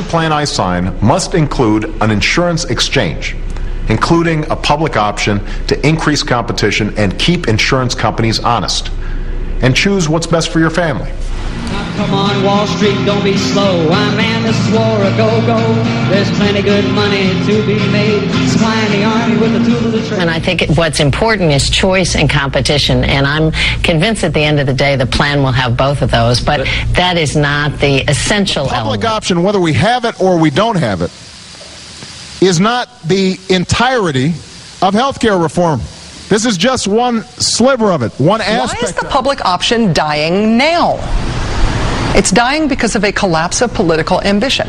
plan I sign must include an insurance exchange, including a public option to increase competition and keep insurance companies honest, and choose what's best for your family. Come on, Wall Street, don't be slow. Man, this is war a go-go. There's plenty good money to be made. Supplying the army with the tools of the trade. And I think what's important is choice and competition. And I'm convinced at the end of the day the plan will have both of those. But that is not the essential element. Public option, whether we have it or we don't have it, is not the entirety of health care reform. This is just one sliver of it, one aspect. Why is the public option dying now? It's dying because of a collapse of political ambition.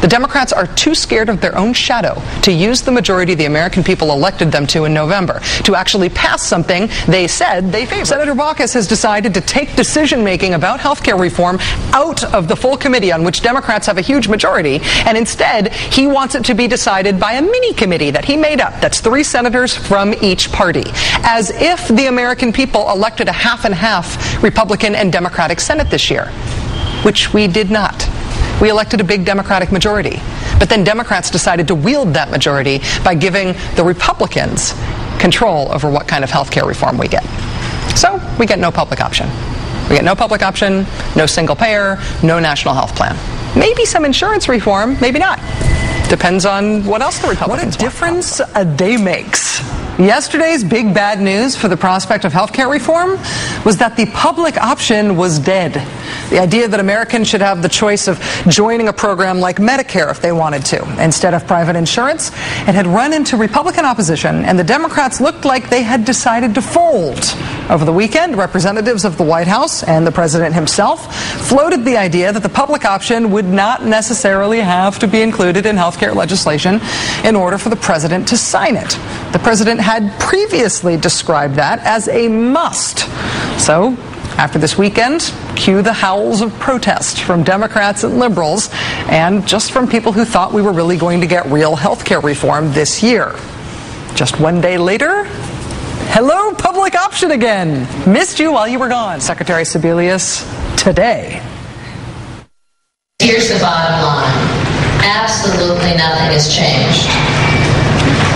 The Democrats are too scared of their own shadow to use the majority the American people elected them to in November to actually pass something they said they favored. Senator Baucus has decided to take decision-making about health care reform out of the full committee on which Democrats have a huge majority, and instead he wants it to be decided by a mini-committee that he made up. That's 3 senators from each party. As if the American people elected a half-and-half Republican and Democratic Senate this year, which we did not. We elected a big Democratic majority. But then Democrats decided to wield that majority by giving the Republicans control over what kind of health care reform we get. So we get no public option. We get no public option, no single payer, no national health plan. Maybe some insurance reform, maybe not. Depends on what else the Republicans want. What a difference a day makes. Yesterday's big bad news for the prospect of health care reform was that the public option was dead. The idea that Americans should have the choice of joining a program like Medicare if they wanted to, instead of private insurance, it had run into Republican opposition, and the Democrats looked like they had decided to fold. Over the weekend, representatives of the White House and the president himself floated the idea that the public option would not necessarily have to be included in health care legislation in order for the president to sign it. The president had previously described that as a must. So, after this weekend, cue the howls of protest from Democrats and liberals, and just from people who thought we were really going to get real health care reform this year. Just one day later, hello, public option again. Missed you while you were gone. Secretary Sebelius, today. Here's the bottom line. Absolutely nothing has changed.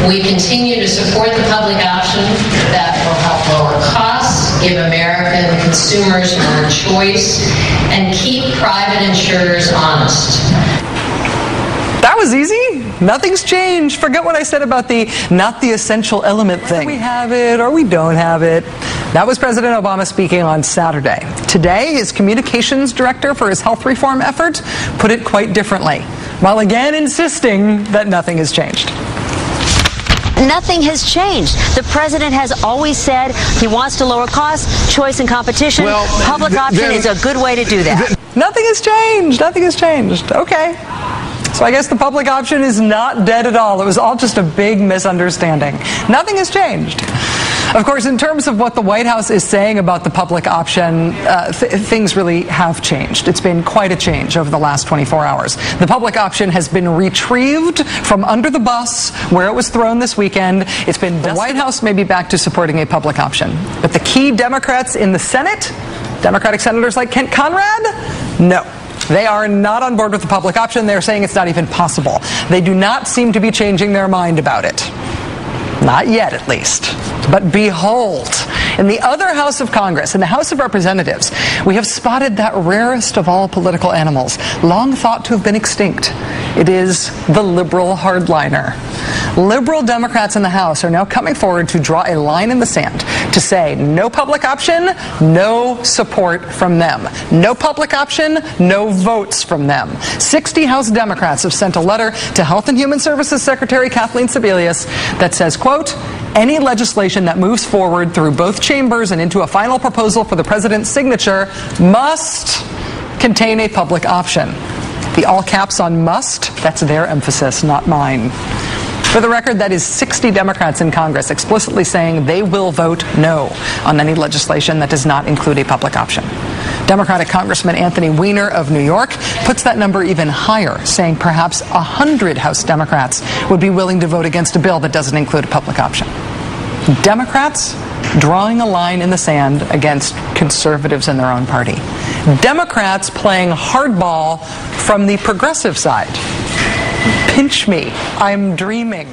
We continue to support the public option that will help lower costs, give American consumers more choice, and keep private insurers honest. That was easy. Nothing's changed. Forget what I said about the not the essential element thing. We have it or we don't have it. That was President Obama speaking on Saturday. Today, his communications director for his health reform effort put it quite differently, while again insisting that nothing has changed. Nothing has changed. The president has always said he wants to lower costs, choice and competition. Well, public option is a good way to do that. Nothing has changed. Nothing has changed. Okay. So I guess the public option is not dead at all. It was all just a big misunderstanding. Nothing has changed. Of course, in terms of what the White House is saying about the public option, things really have changed. It's been quite a change over the last 24 hours. The public option has been retrieved from under the bus where it was thrown this weekend. It's been the White House may be back to supporting a public option. But the key Democrats in the Senate, Democratic senators like Kent Conrad, no. They are not on board with the public option. They're saying it's not even possible. They do not seem to be changing their mind about it. Not yet, at least. But behold, in the other House of Congress, in the House of Representatives, we have spotted that rarest of all political animals, long thought to have been extinct. It is the liberal hardliner. Liberal Democrats in the House are now coming forward to draw a line in the sand to say no public option, no support from them. No public option, no votes from them. 60 House Democrats have sent a letter to Health and Human Services Secretary Kathleen Sebelius that says, quote, any legislation that moves forward through both chambers and into a final proposal for the president's signature must contain a public option. The all caps on must, that's their emphasis, not mine. For the record, that is 60 Democrats in Congress explicitly saying they will vote no on any legislation that does not include a public option. Democratic Congressman Anthony Weiner of New York puts that number even higher, saying perhaps 100 House Democrats would be willing to vote against a bill that doesn't include a public option. Democrats drawing a line in the sand against conservatives in their own party. Democrats playing hardball from the progressive side. Pinch me. I'm dreaming.